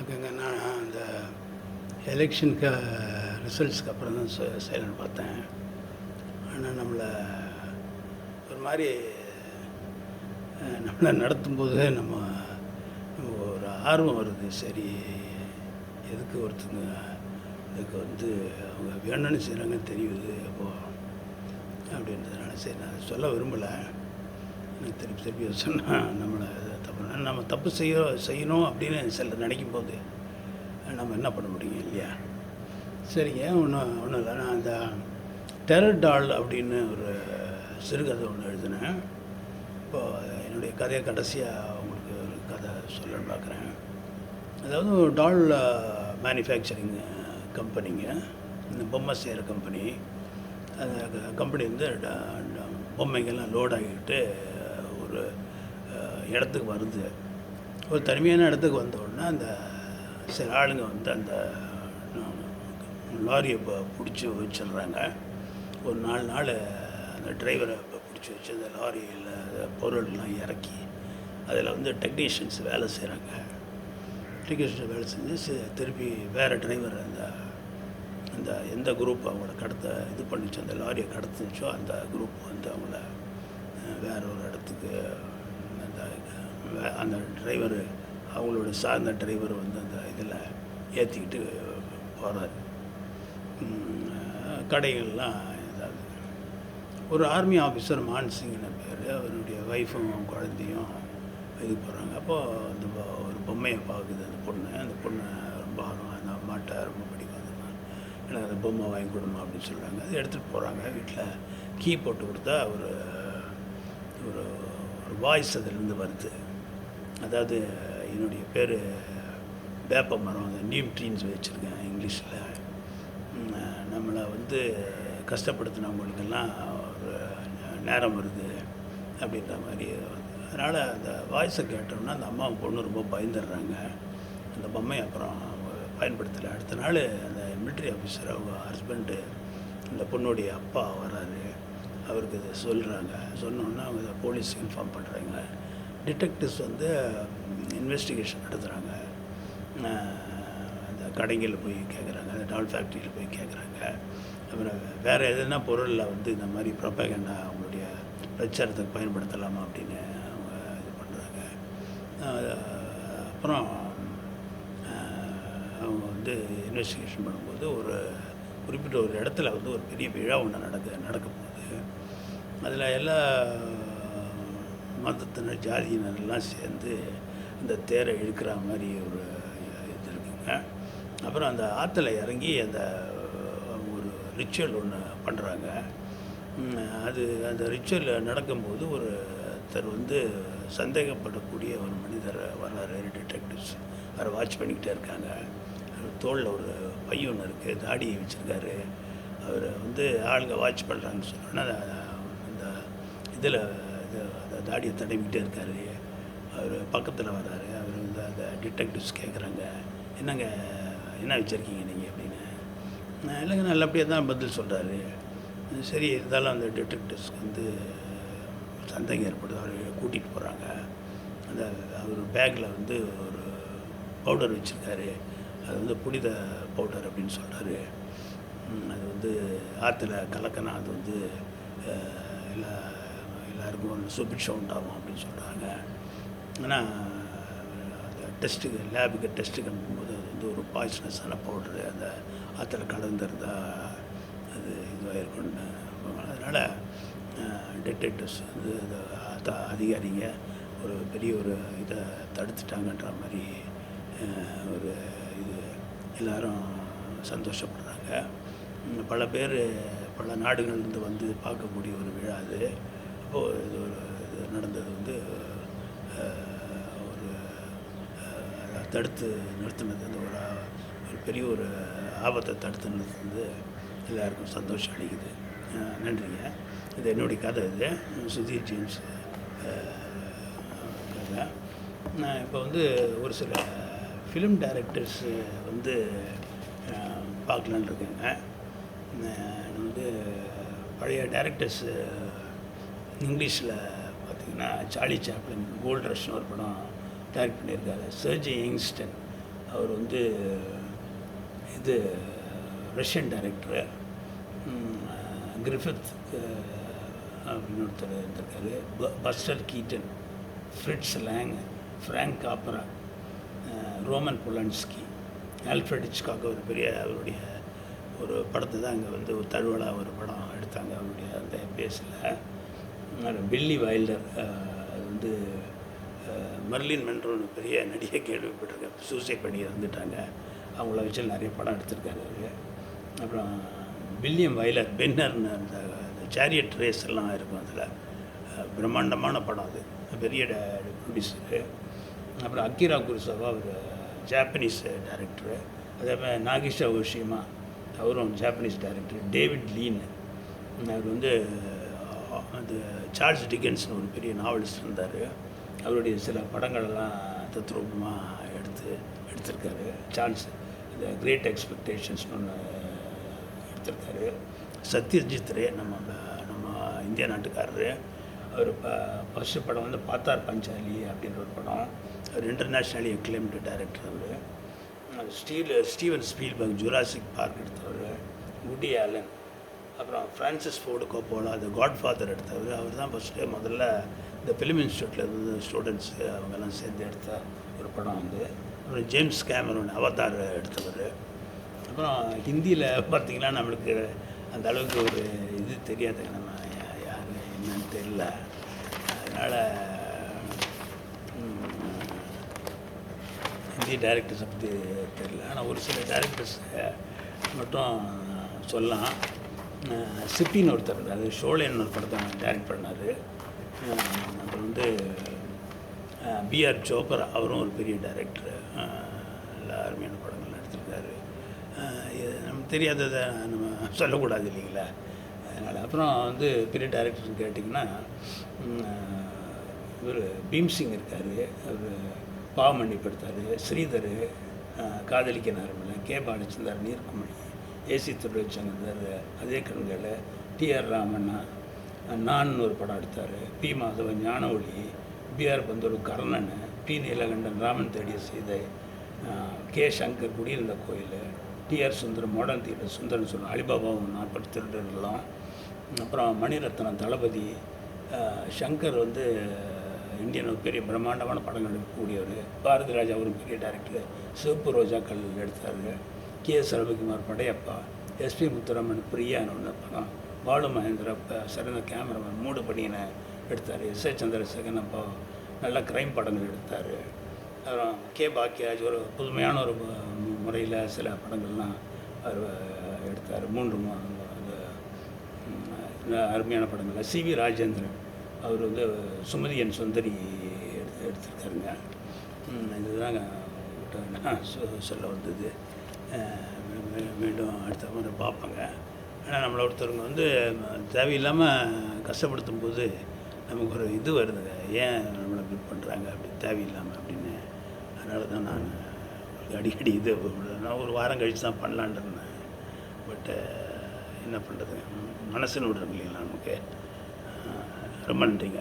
இருக்குங்க. நான் அந்த எலெக்ஷனுக்கு ரிசல்ட்ஸ்க்கு அப்புறம் தான் சைலண்ட் பார்த்தேன். ஆனால் நம்மளை ஒரு மாதிரி நம்மளை நடத்தும்போது நம்ம ஒரு ஆர்வம் வருது. சரி, எதுக்கு ஒருத்தங்க இதுக்கு அவங்க வேணும்னு செய்கிறாங்கன்னு தெரியுது அப்போது அப்படின்றதுனால சரி, நான் அதை சொல்ல விரும்பலை. எனக்கு திருப்பி சொன்னால் நம்மளை தப்பு நம்ம தப்பு செய்யணும் அப்படின்னு சில நினைக்கும் போது நம்ம என்ன பண்ண முடியும் இல்லையா? சரிங்க, ஒன்றும் இல்லை. நான் அந்த டெரர் டால் அப்படின்னு ஒரு சிறுகதை ஒன்று எழுதினேன். இப்போது என்னுடைய கதையை கடைசியாக உங்களுக்கு ஒரு கதை சொல்லணும்னு பார்க்குறேன். அதாவது ஒரு டால் மேனுஃபேக்சரிங் கம்பெனிங்க, இந்த பொம்மை செய்கிற கம்பெனி. அந்த கம்பெனி பொம்மைங்கெல்லாம் லோட் ஆகிட்டு ஒரு இடத்துக்கு வருது. ஒரு தனிமையான இடத்துக்கு வந்த உடனே அந்த சில ஆளுங்க அந்த லாரியை பிடிச்சி வச்சிடுறாங்க. ஒரு 4 நாள் அந்த டிரைவரை பிடிச்சி வச்சு அந்த லாரியில் பொருள்லாம் இறக்கி அதில் டெக்னீஷியன்ஸ் வேலை செய்கிறாங்க. டெக்னீஷியன்ஸ் வேலை செஞ்சு திருப்பி வேறு டிரைவர் அந்த எந்த குரூப் அவங்கள இது பண்ணிச்சோ, அந்த லாரியை கடத்துச்சோ அந்த குரூப் அவங்கள வேற ஒரு இடத்துக்கு அந்த டிரைவர் அவங்களோட சார்ந்த டிரைவர் அந்த இதில் ஏற்றிக்கிட்டு போகிறார். கடைகள்லாம் ஏதாவது ஒரு ஆர்மி ஆஃபீஸர் மான்சிங்னு பேர், அவருடைய ஒய்ஃபும் குழந்தையும் இது போகிறாங்க. அப்போது ஒரு பொம்மையை பார்க்குது அந்த பொண்ணை ரொம்ப அந்த அம்மாட்ட ரொம்ப பிடிக்கும். எனக்கு அந்த பொம்மை வாங்கி கொடுமா அப்படின்னு சொல்கிறாங்க. அது எடுத்துகிட்டு போகிறாங்க. வீட்டில் கீ போட்டு கொடுத்தா ஒரு வாய்ஸ் அதிலேருந்து வருது. அதாவது என்னுடைய பேர் வேப்ப மரம், அந்த நீம் ட்ரீன்ஸ் வச்சுருக்கேன் இங்கிலீஷில். நம்மளை கஷ்டப்படுத்தினவங்களுக்கெல்லாம் ஒரு நேரம் வருது அப்படின்ற மாதிரி. அதனால் அந்த வாய்ஸை கேட்டோம்னா அந்த அம்மாவும் பொண்ணு ரொம்ப பயந்துடுறாங்க. அந்த பொம்மையை அப்புறம் பயன்படுத்தலை. அடுத்த நாள் அந்த மிலிட்ரி ஆஃபீஸர் அவங்க ஹஸ்பண்டு இந்த பொண்ணுடைய அப்பா வராரு. அவருக்கு இதை சொல்கிறாங்க. சொன்னோன்னா அவங்க போலீஸுக்கு இன்ஃபார்ம் பண்ணுறாங்க. டிடெக்டிவ்ஸ் இன்வெஸ்டிகேஷன் நடத்துகிறாங்க. அந்த கடைகளில் போய் கேட்குறாங்க, அந்த டால் ஃபேக்ட்ரியில் போய் கேட்குறாங்க. அப்புறம் வேறு எதுனா பொருளில் இந்த மாதிரி ப்ரொபகண்டா அவங்களுடைய பிரச்சாரத்துக்கு பயன்படுத்தலாமா அப்படின்னு அவங்க இது பண்ணுறாங்க. அப்புறம் அவங்க இன்வெஸ்டிகேஷன் பண்ணும்போது ஒரு குறிப்பிட்ட ஒரு இடத்துல ஒரு பெரிய விழா ஒன்று நடக்க போகுது. அதில் எல்லா மதத்தினர் ஜாதியினரெல்லாம் சேர்ந்து இந்த தேரை இழுக்கிற மாதிரி ஒரு இது இருக்குங்க. அப்புறம் அந்த ஆற்றுல இறங்கி ஒரு ரிச்சுவல் ஒன்று பண்ணுறாங்க. அந்த ரிச்சுவல் நடக்கும்போது ஒருத்தர் சந்தேகப்படக்கூடிய ஒரு மனிதர் வர்றாரு. டிடெக்டிவ்ஸ் அவரை வாட்ச் பண்ணிக்கிட்டே இருக்காங்க. தோளில் ஒரு பை ஒன்று இருக்குது, தாடியை வச்சுருக்காரு. அவர் ஆளுங்க வாட்ச் பண்ணுறாங்கன்னு சொன்னோன்னா அந்த இதில் அந்த தாடியை தடவிக்கிட்டே இருக்கார். அவர் பக்கத்தில் வர்றாரு. அவர் அந்த டிடெக்டிவ்ஸ் கேட்குறாங்க, என்னங்க என்ன வச்சுருக்கீங்க நீங்கள் அப்படின்னு. இல்லைங்க, நல்லபடியாக தான் பதில் சொல்கிறாரு. சரி, இருந்தாலும் அந்த டிடெக்டிவ்ஸ்க்கு சந்தேகம் ஏற்படுது. அவர் கூட்டிகிட்டு போகிறாங்க. அவர் பேக்கில் ஒரு பவுடர் வச்சுருக்காரு. அது புனித பவுடர் அப்படின்னு சொல்கிறாரு. அது ஆற்றுல கலக்கினா அது எல்லாருக்கும் சுபிட்சம் உண்டாகும் அப்படின்னு சொல்கிறாங்க. ஆனால் அந்த லேபுக்கு டெஸ்ட்டுக்கு அனுப்பும்போது அது ஒரு பாய்சனஸான பவுடரு அந்த ஆற்றுல கலந்துருந்தால் அது இதுவாக இருக்குன்னு. அதனால் டிடெக்டிவ்ஸ் அதிகாரிங்க ஒரு பெரிய ஒரு இதை தடுத்துட்டாங்கன்ற மாதிரி ஒரு இது எல்லோரும் சந்தோஷப்படுறாங்க. பல பேர் பல நாடுகள்லேருந்து பார்க்கக்கூடிய ஒரு விழா அது. அப்போது இது நடந்தது ஒரு தடுத்து நிறுத்தினது ஒரு பெரிய ஒரு ஆபத்தை தடுத்து நிறுத்தினது எல்லாருக்கும் சந்தோஷம் அளிக்குது. நன்றிங்க. இது என்னுடைய கதை. இது சுதீர் ஜேம்ஸ் கதை. நான் இப்போ ஒரு சில ஃபிலிம் டைரக்டர்ஸ் பார்க்கலான்னு இருக்கேங்க. பழைய டைரக்டர்ஸ் இங்கிலீஷில் பார்த்திங்கன்னா சார்லி சாப்ளின் கோல்ட் ரஷ்னு ஒரு படம் டைரக்ட் பண்ணியிருக்காரு. சர்ஜி யங்ஸ்டன் அவர் வந்து இது ரஷ்யன் டைரக்டரு கிரிஃபித் அப்படின்னு ஒருத்தர் இருந்திருக்காரு. Buster Keaton, Fritz Lang, Frank Capra, Roman Polanski, Alfred Hitchcock ஒரு பெரிய அவருடைய ஒரு படத்தை தான் அங்கே வந்து ஒரு தழுவலாக ஒரு படம் எடுத்தாங்க அவருடைய அந்த பேஸில். பில்லி வைல்டர், அது வந்து மர்லின் மென்ரோன்னு பெரிய நடிகை கேள்விப்பட்டிருக்கேன், சூசைட் பண்ணி இறந்துட்டாங்க. அவங்கள வச்சு நிறைய படம் எடுத்திருக்காரு அவர். அப்புறம் வில்லியம் வைலர், பென்னர்னு அந்த சேரியட் ரேஸ் எல்லாம் இருக்கும், அதில் பிரம்மாண்டமான படம் அது, பெரிய ப்ரொடியூசரு. அப்புறம் அக்கிரா குருசாவா ஒரு ஜாப்பனீஸ் டைரக்டரு. அதே மாதிரி நாகிஷா ஓஷிமா, அவரும் ஜாப்பனீஸ் டைரக்டர். டேவிட் லீன், அவர் வந்து அந்த சார்ல்ஸ் டிக்கன்ஸ்னு ஒரு பெரிய நாவலிஸ்ட் இருந்தார். அவருடைய சில படங்களெல்லாம் தத்ரூபமாக எடுத்திருக்காரு. சார்ல்ஸ் இந்த கிரேட் எக்ஸ்பெக்டேஷன்ஸ்னு ஒன்று எடுத்திருக்காரு. சத்யஜித் ரே, நம்ம இந்திய நாட்டுக்காரரு. அவர் ஃபஸ்ட்டு படம் வந்து பாத்தார் பஞ்சாலி அப்படின்ற ஒரு படம். அவர் இன்டர்நேஷ்னலி அக்ளைம்டு டைரக்டர் அவர். ஸ்டீவன் ஸ்பீல்பர்க் ஜுராசிக் பார்க் எடுத்தவர். குடி ஆலன், அப்புறம் ஃப்ரான்சிஸ் ஃபோர்டு கோப்போலா த காட்ஃபாதர் எடுத்தவர். அவர் தான் முதல்ல இந்த ஃபிலிம் இன்ஸ்டியூட்டில் இருந்து ஸ்டூடெண்ட்ஸு அவங்கெல்லாம் சேர்ந்து எடுத்த ஒரு படம் வந்து. அப்புறம் ஜேம்ஸ் கேமரூன் அவதார் எடுத்தவர். அப்புறம் ஹிந்தியில் பார்த்திங்கன்னா நம்மளுக்கு அந்த அளவுக்கு ஒரு இது தெரியாது, நம்ம யார் என்னன்னு தெரியல. அதனால் ஹிந்தி டைரக்டர்ஸை பற்றி தெரியல. ஆனால் ஒரு சில டைரக்டர்ஸை மட்டும் சொல்லலாம். சிப்பின்னு ஒருத்தர் இருந்தார், ஷோலேன்னு ஒரு படத்தை டைரக்ட் பண்ணார். அப்புறம் வந்து பிஆர் சோப்ரா, அவரும் ஒரு பெரிய டைரக்டரு, எல்லா அருமையான படங்கள்லாம் எடுத்திருக்காரு. நமக்கு தெரியாததை நம்ம சொல்லக்கூடாது இல்லைங்களா, அதனால். அப்புறம் வந்து பெரிய டைரக்டர்னு கேட்டிங்கன்னா இவர் பீம்சிங் இருக்கார், அவர் பாவமன்னிப்பு எடுத்தார். ஸ்ரீதர் காதலிக்க நேரமில்லை, கே பாலச்சந்தர் நீர்க்குமணி, ஏசி துரைச்சங்கர், அதே கண்கள், டிஆர் ராமண்ணா நான் ஒரு படம் எடுத்தார். B Madhavan Gnana Oli, BR Panthulu Karnan, P Neelakantan Raman Thediya Seethai, K Shankar Kudiyirundha Koyil, TR Sundaram modern theatre Sundaran சொல்லுவோம், அலிபாபாவும் 40 திருடர்களும். அப்புறம் மணிரத்னம் தளபதி, சங்கர் வந்து இந்தியன் ஒரு பெரிய பிரம்மாண்டமான படங்கள் எடுக்கக்கூடியவர். பாரதி ராஜா ஒரு பெரிய டைரக்டர், சிவப்பு ரோஜாக்கள் எடுத்தார். கே.எஸ். ரவிக்குமார் படையப்பா, எஸ்பி முத்துராமன் பிரியான்னு ஒன்று படம். பாலு மகேந்திரா சிறந்த கேமராமேன் மூடு பணியினை எடுத்தார். எஸ்.ஏ. சந்திரசேகரன் அப்போ நல்ல க்ரைம் படங்கள் எடுத்தார். அப்புறம் கே பாக்கியராஜ் ஒரு புதுமையான ஒரு முறையில் சில படங்கள்லாம் அவர் எடுத்தார். 3 அருமையான படங்கள். சி.வி. ராஜேந்திரன், அவர் வந்து சுமதி என் சுந்தரி எடுத்திருக்காருங்க. இதுதாங்க சொல்ல வந்தது. மீண்டும் அடுத்த முறை பார்ப்பேங்க. ஆனால் நம்மளை ஒருத்தவங்க வந்து தேவையில்லாமல் கஷ்டப்படுத்தும் போது நமக்கு ஒரு இது வருதுங்க, ஏன் நம்மளை இப்படி பண்ணுறாங்க அப்படி தேவையில்லாமல் அப்படின்னு. அதனால தான் நான் அடிக்கடி இது நான் ஒரு வாரம் கழித்து தான் பண்ணலான் இருந்தேன். பட்டு என்ன பண்ணுறது, மனசுன்னு விடுறது இல்லைங்களா நமக்கு. ரொம்ப நன்றிங்க.